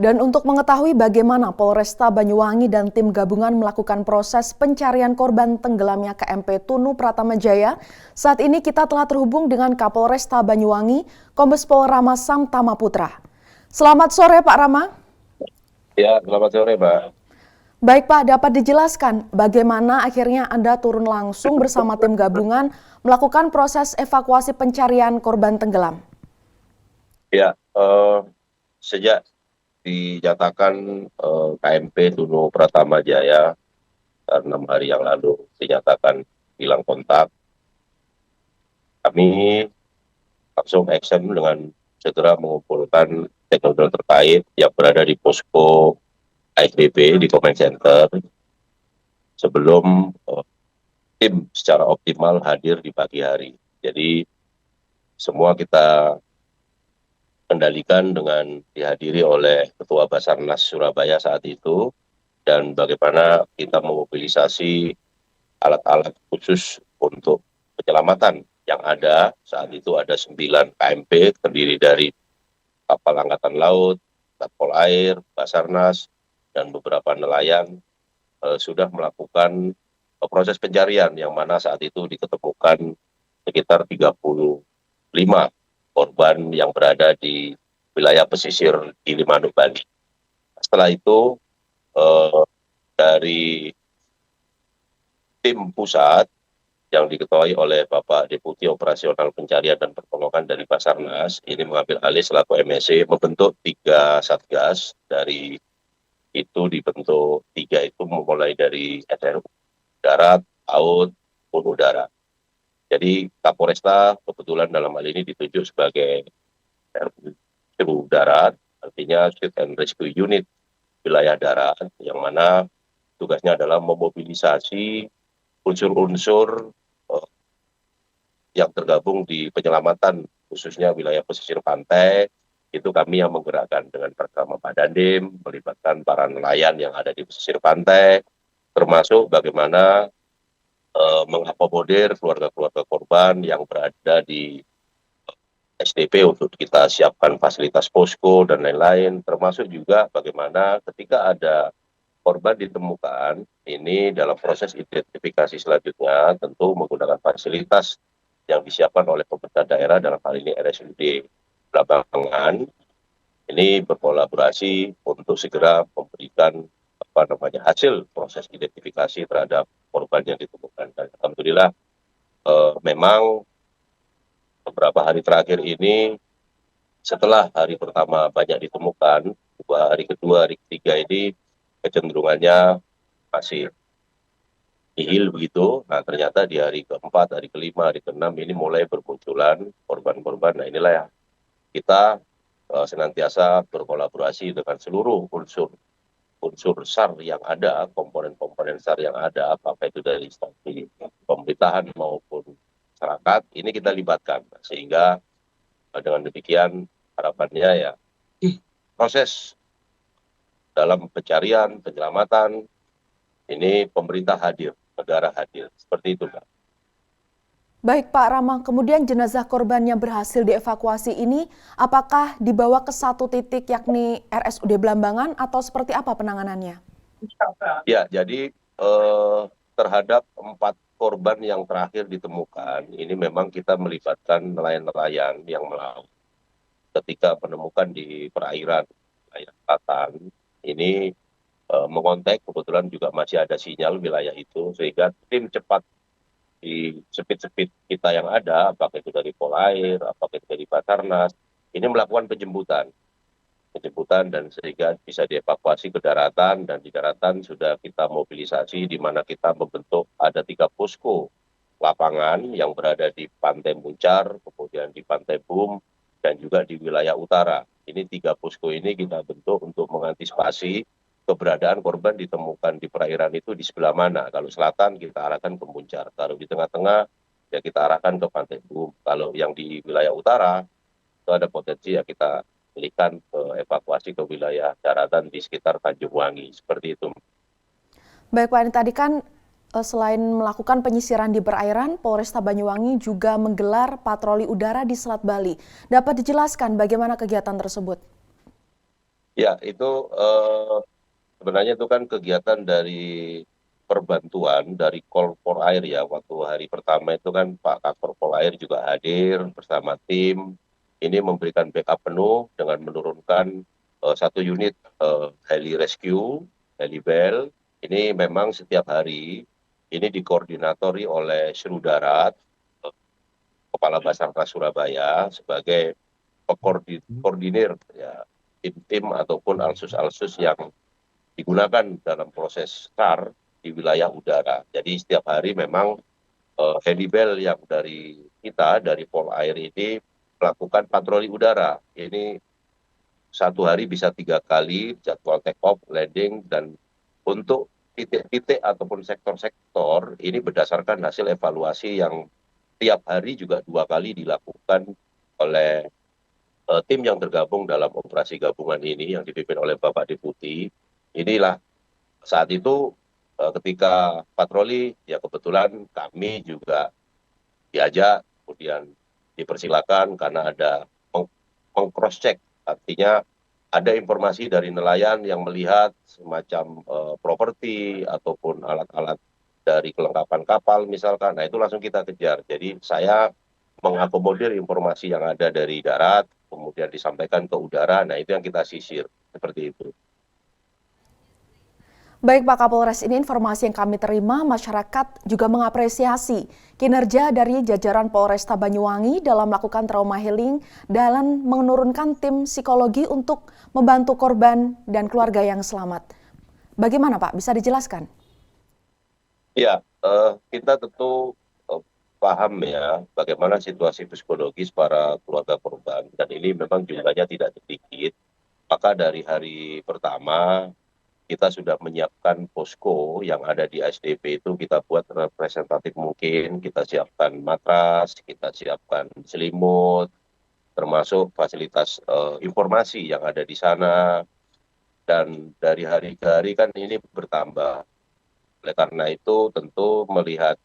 Dan untuk mengetahui bagaimana Polresta Banyuwangi dan tim gabungan melakukan proses pencarian korban tenggelamnya KMP Tunu Pratama Jaya, saat ini kita telah terhubung dengan Kapolresta Banyuwangi, Kombes Pol Rama Samtama Putra. Selamat sore Pak Rama. Ya, selamat sore Pak. Baik Pak, dapat dijelaskan bagaimana akhirnya Anda turun langsung bersama tim gabungan melakukan proses evakuasi pencarian korban tenggelam? Ya, sejak dinyatakan KMP Tunu Pratama Jaya 6 hari yang lalu dinyatakan hilang kontak, kami langsung action dengan segera mengumpulkan stakeholder terkait yang berada di posko ASBB di Command Center sebelum tim secara optimal hadir di pagi hari. Jadi semua kita kendalikan dengan dihadiri oleh Ketua Basarnas Surabaya saat itu, dan bagaimana kita memobilisasi alat-alat khusus untuk penyelamatan yang ada. Saat itu ada 9 KMP terdiri dari kapal angkatan laut, Satpol Air, Basarnas, dan beberapa nelayan sudah melakukan proses pencarian, yang mana saat itu diketemukan sekitar 35 korban yang berada di wilayah pesisir Gilimanuk, Bali. Setelah itu dari tim pusat yang diketuai oleh Bapak Deputi Operasional Pencarian dan Pertolongan dari Basarnas, ini mengambil alih selaku MSC, membentuk 3 satgas. Dari itu dibentuk 3 itu memulai dari SRU, darat, laut, maupun udara. Jadi Kapolresta kebetulan dalam hal ini ditunjuk sebagai SRU darat, artinya Search and Rescue Unit wilayah darat, yang mana tugasnya adalah memobilisasi unsur-unsur yang tergabung di penyelamatan, khususnya wilayah pesisir pantai. Itu kami yang menggerakkan dengan bersama Pak Dandim, melibatkan para nelayan yang ada di pesisir pantai, termasuk bagaimana mengakomodir keluarga-keluarga korban yang berada di SDP untuk kita siapkan fasilitas posko dan lain-lain, termasuk juga bagaimana ketika ada korban ditemukan, ini dalam proses identifikasi selanjutnya tentu menggunakan fasilitas yang disiapkan oleh pemerintah daerah, dalam hal ini RSUD Blambangan, ini berkolaborasi untuk segera memberikan hasil proses identifikasi terhadap korban yang ditemukan. Dan alhamdulillah memang beberapa hari terakhir ini, setelah hari pertama banyak ditemukan, hari kedua, hari ketiga ini kecenderungannya masih nihil begitu. Nah, ternyata di hari keempat, hari kelima, hari keenam ini mulai bermunculan korban-korban. Nah, inilah ya, kita senantiasa berkolaborasi dengan seluruh unsur SAR yang ada, komponen-komponen SAR yang ada, apakah itu dari instansi pemerintahan maupun masyarakat, ini kita libatkan. Sehingga dengan demikian harapannya ya, proses dalam pencarian, penyelamatan, ini pemerintah hadir, negara hadir. Seperti itu, Mbak. Baik Pak Rama, kemudian jenazah korban yang berhasil dievakuasi ini apakah dibawa ke satu titik yakni RSUD Blambangan atau seperti apa penanganannya? Ya, jadi terhadap 4 korban yang terakhir ditemukan, ini memang kita melibatkan nelayan-nelayan yang melaut. Ketika menemukan di perairan wilayah selatan, ini mengontak, kebetulan juga masih ada sinyal wilayah itu, sehingga tim cepat di sepit-sepit kita yang ada, apakah itu dari Polair, apakah itu dari Basarnas, ini melakukan penjemputan dan sehingga bisa dievakuasi ke daratan, dan di daratan sudah kita mobilisasi, di mana kita membentuk ada 3 posko lapangan yang berada di Pantai Muncar, kemudian di Pantai Bum, dan juga di wilayah utara. Ini 3 posko ini kita bentuk untuk mengantisipasi keberadaan korban ditemukan di perairan itu di sebelah mana. Kalau selatan kita arahkan ke Muncar, kalau di tengah-tengah ya kita arahkan ke Pantai Bum. Kalau yang di wilayah utara itu ada potensi ya kita alihkan ke evakuasi ke wilayah daratan di sekitar Tanjung Wangi. Seperti itu. Baik Pak, ini tadi kan selain melakukan penyisiran di perairan, Polresta Banyuwangi juga menggelar patroli udara di Selat Bali. Dapat dijelaskan bagaimana kegiatan tersebut? Ya, itu sebenarnya itu kan kegiatan dari perbantuan dari Kolpor Air ya. Waktu hari pertama itu kan Pak Kakor Pol Air juga hadir bersama tim. Ini memberikan backup penuh dengan menurunkan satu unit heli rescue, heli Bell. Ini memang setiap hari ini dikoordinatori oleh Seru Darat, Kepala Basarnas Surabaya sebagai koordinir ya tim-tim ataupun alsus-alsus yang digunakan dalam proses SAR di wilayah udara. Jadi setiap hari memang Helibel yang dari kita, dari Pol Air ini melakukan patroli udara. Ini satu hari bisa 3 kali jadwal take off, landing, dan untuk titik-titik ataupun sektor-sektor ini berdasarkan hasil evaluasi yang tiap hari juga 2 kali dilakukan oleh tim yang tergabung dalam operasi gabungan ini yang dipimpin oleh Bapak Deputi. Inilah saat itu ketika patroli ya kebetulan kami juga diajak kemudian dipersilakan karena ada meng-cross check, artinya ada informasi dari nelayan yang melihat semacam properti ataupun alat-alat dari kelengkapan kapal misalkan, nah itu langsung kita kejar. Jadi saya mengakomodir informasi yang ada dari darat kemudian disampaikan ke udara, nah itu yang kita sisir seperti itu. Baik Pak Kapolres, ini informasi yang kami terima, masyarakat juga mengapresiasi kinerja dari jajaran Polresta Banyuwangi dalam melakukan trauma healing dan menurunkan tim psikologi untuk membantu korban dan keluarga yang selamat. Bagaimana Pak, bisa dijelaskan? Ya, kita tentu paham ya bagaimana situasi psikologis para keluarga korban dan ini memang jumlahnya tidak sedikit. Maka dari hari pertama kita sudah menyiapkan posko yang ada di SDP itu kita buat representatif mungkin, kita siapkan matras, kita siapkan selimut, termasuk fasilitas informasi yang ada di sana dan dari hari ke hari kan ini bertambah. Oleh karena itu tentu melihat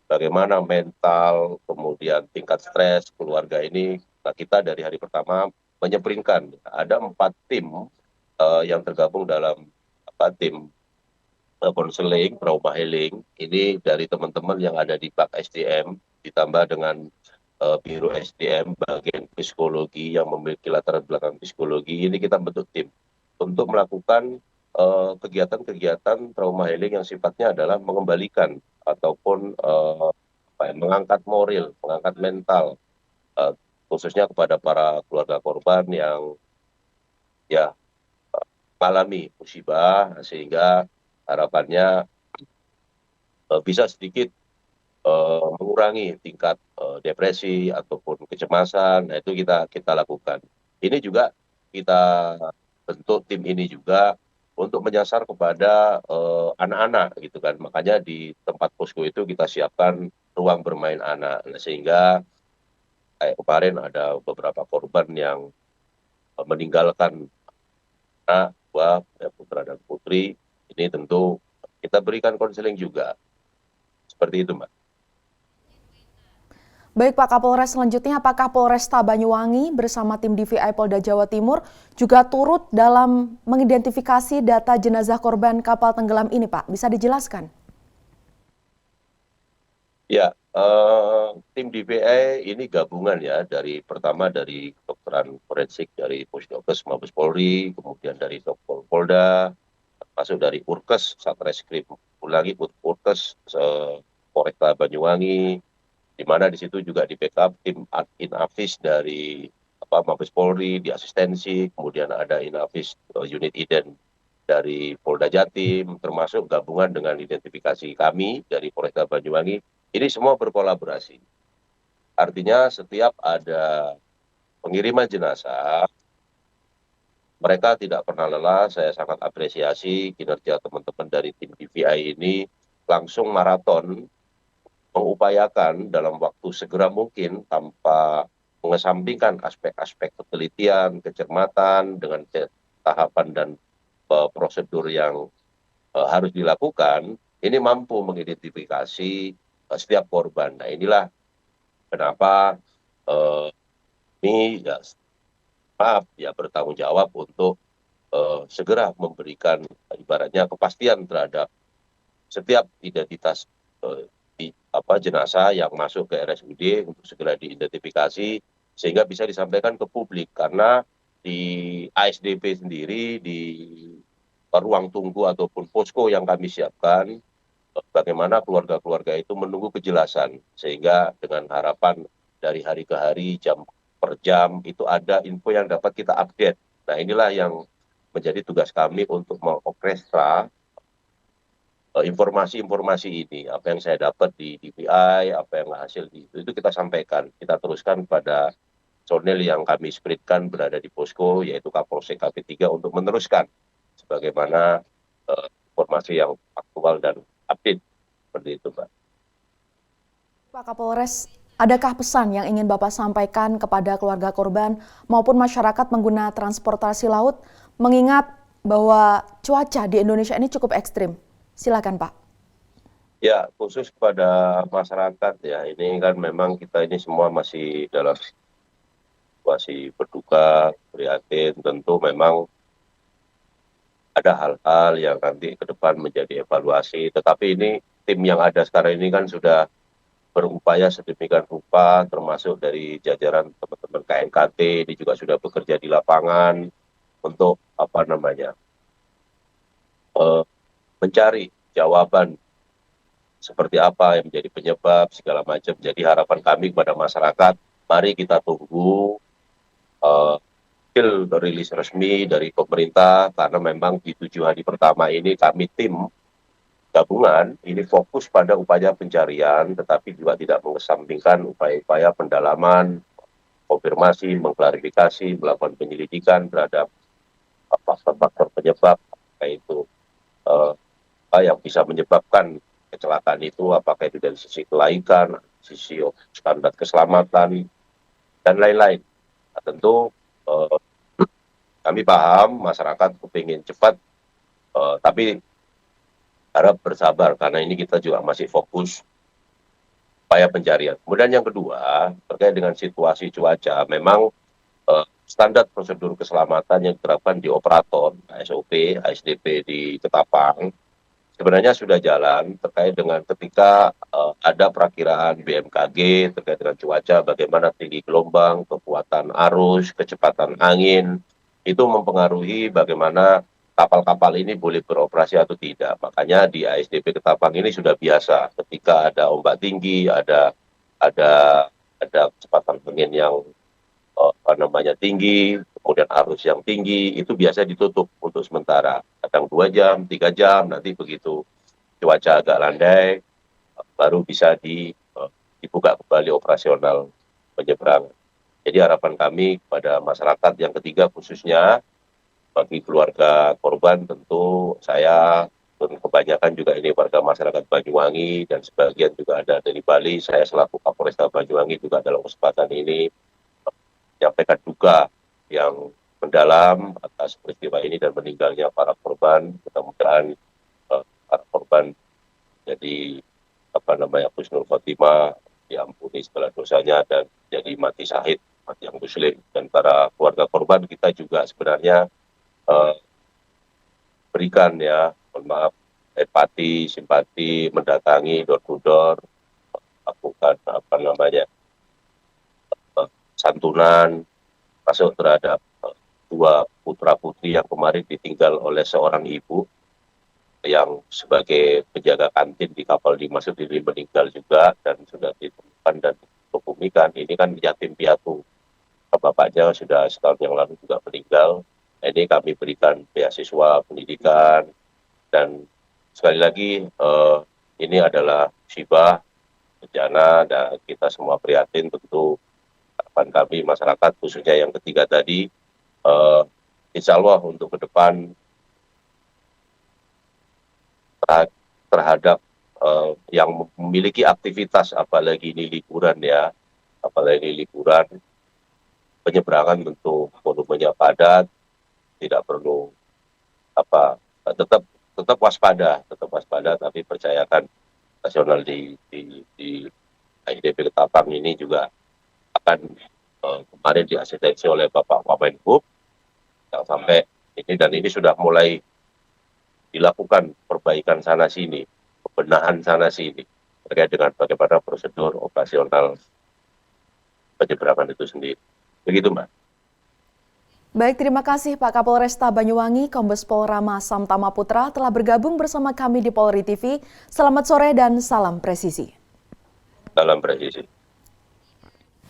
bagaimana mental, kemudian tingkat stres keluarga ini, nah kita dari hari pertama menyemprinkan. Ada 4 tim yang tergabung dalam tim konseling, trauma healing. Ini dari teman-teman yang ada di Pak SDM, ditambah dengan Biro SDM, bagian psikologi yang memiliki latar belakang psikologi, ini kita bentuk tim untuk melakukan kegiatan-kegiatan trauma healing yang sifatnya adalah mengembalikan ataupun mengangkat moral, mengangkat mental, eh, khususnya kepada para keluarga korban yang ya mengalami musibah, sehingga harapannya bisa sedikit mengurangi tingkat depresi ataupun kecemasan. Nah itu kita kita lakukan. Ini juga kita bentuk tim ini juga untuk menyasar kepada anak-anak gitu kan. Makanya di tempat posko itu kita siapkan ruang bermain anak. Nah, sehingga kayak kemarin ada beberapa korban yang meninggalkan anak, buah, ya, putra dan putri. Ini tentu kita berikan konseling juga. Seperti itu, Mbak. Baik Pak Kapolres, selanjutnya apakah Polresta Banyuwangi bersama tim DVI Polda Jawa Timur juga turut dalam mengidentifikasi data jenazah korban kapal tenggelam ini Pak? Bisa dijelaskan? Ya, tim DVI ini gabungan ya dari pertama dari kedokteran forensik dari Pusdokes Mabes Polri, kemudian dari Dokpol Polda, masuk dari Urkes Satreskrim, ulangi Urkes Polresta Banyuwangi, di mana di situ juga di backup tim Inavis dari Mabes Polri, di asistensi, kemudian ada Inavis unit Iden dari Polda Jatim, termasuk gabungan dengan identifikasi kami dari Polresta Banyuwangi, ini semua berkolaborasi. Artinya setiap ada pengiriman jenazah, mereka tidak pernah lelah, saya sangat apresiasi kinerja teman-teman dari tim DVI ini, langsung maraton, mengupayakan dalam waktu segera mungkin tanpa mengesampingkan aspek-aspek ketelitian, kecermatan, dengan tahapan dan prosedur yang harus dilakukan, ini mampu mengidentifikasi setiap korban. Nah inilah kenapa ini ya, maaf ya bertanggung jawab untuk segera memberikan ibaratnya kepastian terhadap setiap identitas jenazah yang masuk ke RSUD untuk segera diidentifikasi sehingga bisa disampaikan ke publik karena di ASDP sendiri di ruang tunggu ataupun posko yang kami siapkan bagaimana keluarga-keluarga itu menunggu kejelasan sehingga dengan harapan dari hari ke hari jam per jam itu ada info yang dapat kita update. Nah inilah yang menjadi tugas kami untuk mengorkestra informasi-informasi ini, apa yang saya dapat di DPI, apa yang hasil itu kita sampaikan, kita teruskan pada personel yang kami spiritkan berada di posko, yaitu Kapolsek KP3 untuk meneruskan sebagaimana informasi yang aktual dan update seperti itu, Mbak. Pak Kapolres, adakah pesan yang ingin Bapak sampaikan kepada keluarga korban maupun masyarakat pengguna transportasi laut mengingat bahwa cuaca di Indonesia ini cukup ekstrim? Silakan Pak. Ya, khusus kepada masyarakat ya, ini kan memang kita ini semua masih dalam situasi berduka, prihatin, tentu memang ada hal-hal yang nanti ke depan menjadi evaluasi, tetapi ini tim yang ada sekarang ini kan sudah berupaya sedemikian rupa, termasuk dari jajaran teman-teman KNKT, ini juga sudah bekerja di lapangan untuk mencari jawaban seperti apa yang menjadi penyebab segala macam. Jadi harapan kami kepada masyarakat, mari kita tunggu hasil rilis resmi dari pemerintah karena memang di 7 hari pertama ini kami tim gabungan ini fokus pada upaya pencarian tetapi juga tidak mengesampingkan upaya-upaya pendalaman, konfirmasi, mengklarifikasi, melakukan penyelidikan terhadap faktor-faktor penyebab yaitu apa yang bisa menyebabkan kecelakaan itu, apakah itu dari sisi kelaikan, sisi standar keselamatan, dan lain-lain. Nah, tentu kami paham masyarakat kepingin cepat, tapi harap bersabar karena ini kita juga masih fokus upaya pencarian. Kemudian yang kedua, terkait dengan situasi cuaca, memang standar prosedur keselamatan yang diterapkan di operator, SOP, ASDP di Ketapang, sebenarnya sudah jalan terkait dengan ketika ada perakiraan BMKG terkait dengan cuaca, bagaimana tinggi gelombang, kekuatan arus, kecepatan angin, itu mempengaruhi bagaimana kapal-kapal ini boleh beroperasi atau tidak. Makanya di ASDP Ketapang ini sudah biasa ketika ada ombak tinggi, ada kecepatan angin yang tinggi, kemudian arus yang tinggi, itu biasa ditutup untuk sementara. Kadang 2 jam, 3 jam, nanti begitu cuaca agak landai, baru bisa dibuka kembali operasional penyeberangan. Jadi harapan kami kepada masyarakat yang ketiga khususnya, bagi keluarga korban tentu saya dan kebanyakan juga ini warga masyarakat Banyuwangi dan sebagian juga ada dari Bali, saya selaku Kapolresta Banyuwangi juga dalam kesempatan ini menyampaikan duka yang mendalam atas peristiwa ini dan meninggalnya para korban. Mudah-mudahan para korban jadi husnul khotimah, diampuni segala dosanya dan jadi mati syahid, mati yang muslim. Dan para keluarga korban kita juga sebenarnya berikan ya, mohon maaf, empati, simpati, mendatangi door to door, lakukan santunan masuk terhadap 2 putra putri yang kemarin ditinggal oleh seorang ibu yang sebagai penjaga kantin di kapal Dimas ini meninggal juga dan sudah ditemukan dan dikubumikan. Ini kan yatim piatu, bapaknya sudah setahun yang lalu juga meninggal. Ini kami berikan beasiswa pendidikan dan sekali lagi ini adalah musibah bencana dan kita semua prihatin. Tentu harapan kami masyarakat khususnya yang ketiga tadi, insya Allah untuk ke depan terhadap yang memiliki aktivitas, apalagi ini liburan ya, penyeberangan tentu volumenya padat, tidak perlu tetap waspada, tapi percayakan nasional di ASDP Ketapang ini juga akan kemarin diasistensi oleh Bapak Wamenhub yang sampai ini sudah mulai dilakukan perbaikan sana sini, pembenahan sana sini terkait dengan bagaimana prosedur operasional penyeberangan itu sendiri. Begitu, Mbak. Baik, terima kasih Pak Kapolresta Banyuwangi, Kombes Pol Rama Samtama Putra telah bergabung bersama kami di Polri TV. Selamat sore dan salam presisi. Salam presisi.